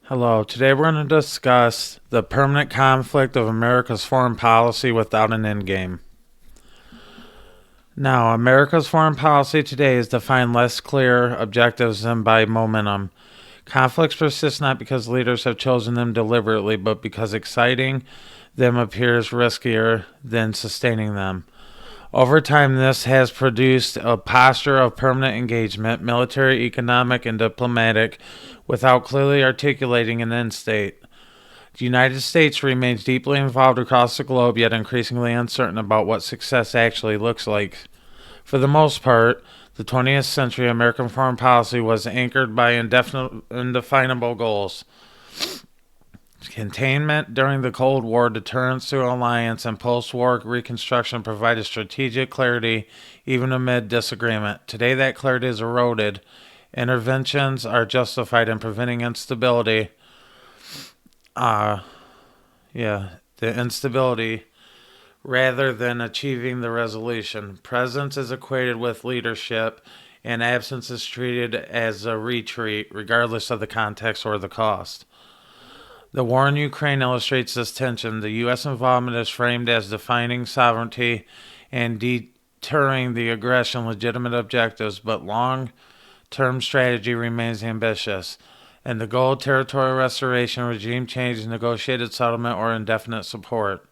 Hello, today we're going to discuss the permanent conflict of America's foreign policy without an endgame. Now, America's foreign policy today is defined less clear objectives than by momentum. Conflicts persist not because leaders have chosen them deliberately, but because exciting them appears riskier than sustaining them. Over time, this has produced a posture of permanent engagement, military, economic, and diplomatic, without clearly articulating an end state. The United States remains deeply involved across the globe, yet increasingly uncertain about what success actually looks like. For the most part, the 20th century American foreign policy was anchored by indefinable goals. Containment during the Cold War, deterrence through alliance, and post war reconstruction provided strategic clarity even amid disagreement. Today, that clarity is eroded. Interventions are justified in preventing instability. Uh, the instability rather than achieving the resolution. Presence is equated with leadership, and absence is treated as a retreat, regardless of the context or the cost. The war in Ukraine illustrates this tension. The U.S. involvement is framed as defining sovereignty and deterring the aggression legitimate objectives, but long term strategy remains ambitious. And the goal territorial restoration, regime change, negotiated settlement, or indefinite support.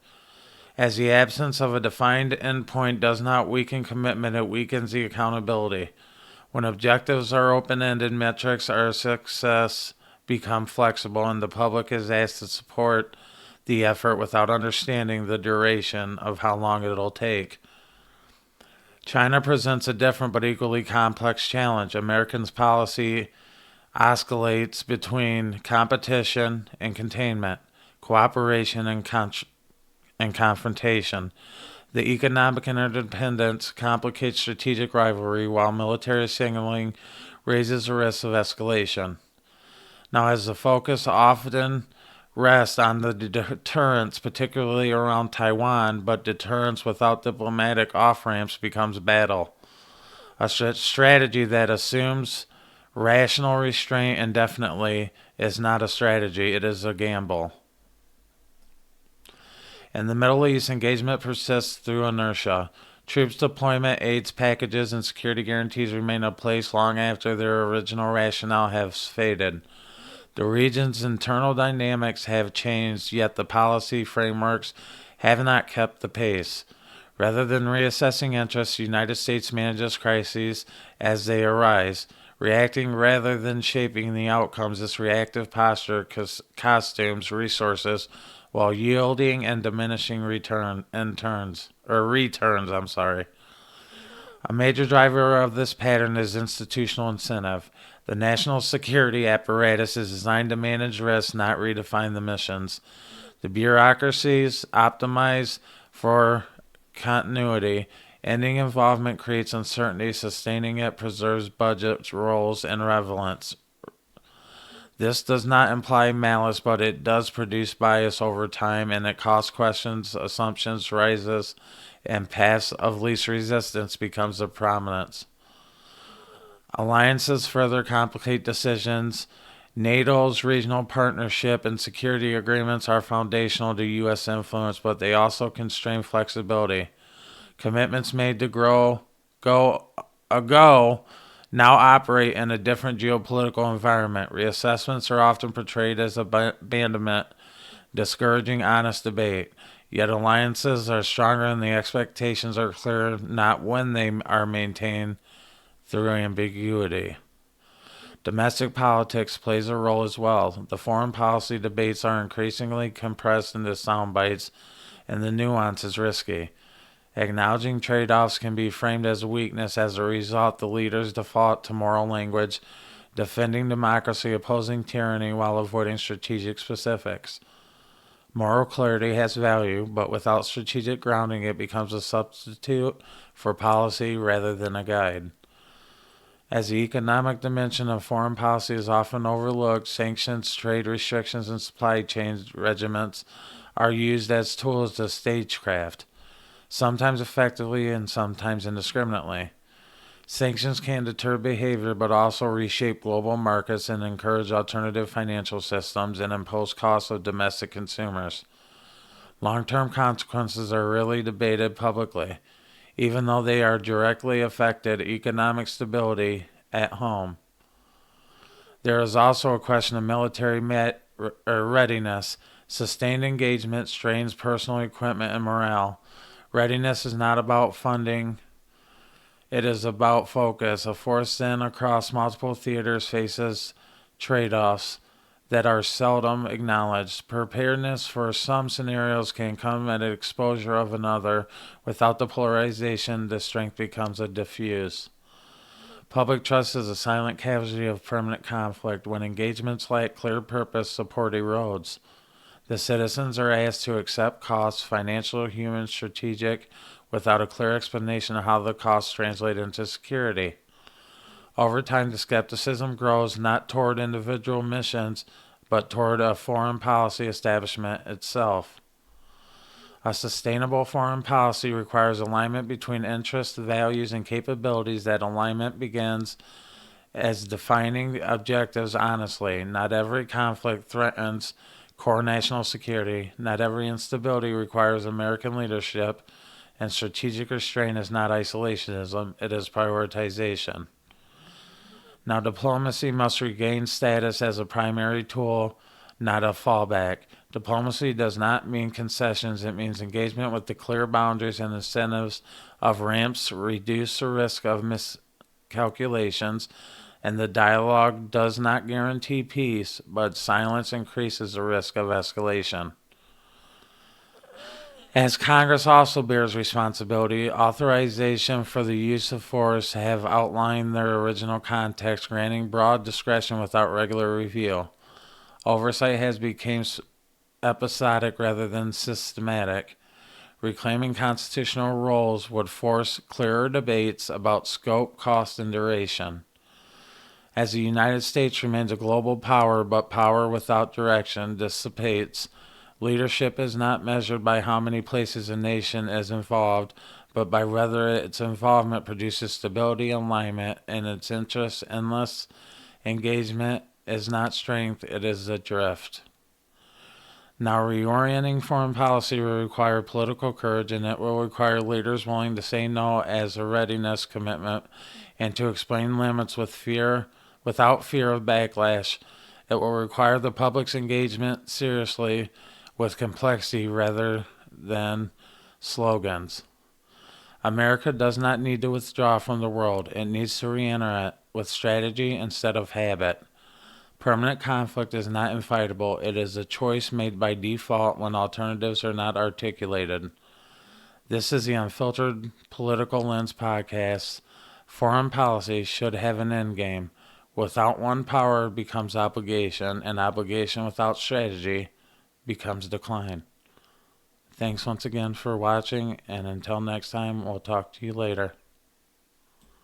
As the absence of a defined endpoint does not weaken commitment, it weakens the accountability. When objectives are open ended, metrics are success become flexible, and the public is asked to support the effort without understanding the duration of how long it'll take. China presents a different but equally complex challenge. Americans' policy oscillates between competition and containment, cooperation and confrontation. The economic interdependence complicates strategic rivalry, while military signaling raises the risk of escalation. Now, as the focus often rests on the deterrence, particularly around Taiwan, but deterrence without diplomatic off ramps becomes battle. A strategy that assumes rational restraint indefinitely is not a strategy, it is a gamble. In the Middle East, engagement persists through inertia. Troops deployment, aids packages, and security guarantees remain in place long after their original rationale has faded. The region's internal dynamics have changed, yet the policy frameworks have not kept the pace. Rather than reassessing interests, the United States manages crises as they arise, reacting rather than shaping the outcomes. This reactive posture costumes resources while yielding and diminishing returns. A major driver of this pattern is institutional incentive. The national security apparatus is designed to manage risks, not redefine the missions. The bureaucracies optimize for continuity. Ending involvement creates uncertainty, sustaining it preserves budgets, roles, and relevance. This does not imply malice, but it does produce bias over time, and it costs questions, assumptions rises, and path of least resistance becomes the prominence. Alliances further complicate decisions. NATO's regional partnership and security agreements are foundational to U.S. influence, but they also constrain flexibility. Commitments made to go ago now operate in a different geopolitical environment. Reassessments are often portrayed as abandonment, discouraging honest debate. Yet alliances are stronger and the expectations are clear not when they are maintained through ambiguity. Domestic politics plays a role as well. The foreign policy debates are increasingly compressed into sound bites, and the nuance is risky. Acknowledging trade offs can be framed as a weakness. As a result, the leaders default to moral language, defending democracy, opposing tyranny while avoiding strategic specifics. Moral clarity has value, but without strategic grounding, it becomes a substitute for policy rather than a guide. As the economic dimension of foreign policy is often overlooked, sanctions, trade restrictions, and supply chain regiments are used as tools to stagecraft, sometimes effectively and sometimes indiscriminately. Sanctions can deter behavior but also reshape global markets and encourage alternative financial systems and impose costs of domestic consumers. Long-term consequences are rarely debated publicly, even though they are directly affected economic stability at home. There is also a question of military readiness. Sustained engagement strains personal equipment and morale. Readiness is not about funding, it is about focus. A force then across multiple theaters faces trade offs that are seldom acknowledged. Preparedness for some scenarios can come at exposure of another. Without the polarization, the strength becomes a diffuse. Public trust is a silent casualty of permanent conflict. When engagements lack clear purpose, support erodes. The citizens are asked to accept costs, financial, human, strategic, without a clear explanation of how the costs translate into security. Over time, the skepticism grows not toward individual missions, but toward a foreign policy establishment itself. A sustainable foreign policy requires alignment between interests, values, and capabilities. That alignment begins as defining objectives honestly. Not every conflict threatens core national security. Not every instability requires American leadership. And strategic restraint is not isolationism, it is prioritization. Now, diplomacy must regain status as a primary tool, not a fallback. Diplomacy does not mean concessions, it means engagement with the clear boundaries and incentives of ramps, reduce the risk of miscalculations, and the dialogue does not guarantee peace, but silence increases the risk of escalation. As Congress also bears responsibility, authorization for the use of force have outlined their original context, granting broad discretion without regular review. Oversight has become episodic rather than systematic. Reclaiming constitutional roles would force clearer debates about scope, cost, and duration. As the United States remains a global power, but power without direction dissipates. Leadership is not measured by how many places a nation is involved, but by whether its involvement produces stability and alignment in its interests. Endless engagement is not strength, it is a drift. Now, reorienting foreign policy will require political courage, and it will require leaders willing to say no as a readiness commitment and to explain limits without fear of backlash. It will require the public's engagement seriously with complexity rather than slogans. America does not need to withdraw from the world. It needs to re-enter it with strategy instead of habit. Permanent conflict is not infightable. It is a choice made by default when alternatives are not articulated. This is the Unfiltered Political Lens podcast. Foreign policy should have an endgame. Without one, power becomes obligation, and obligation without strategy becomes decline. Thanks once again for watching, and until next time, we'll talk to you later.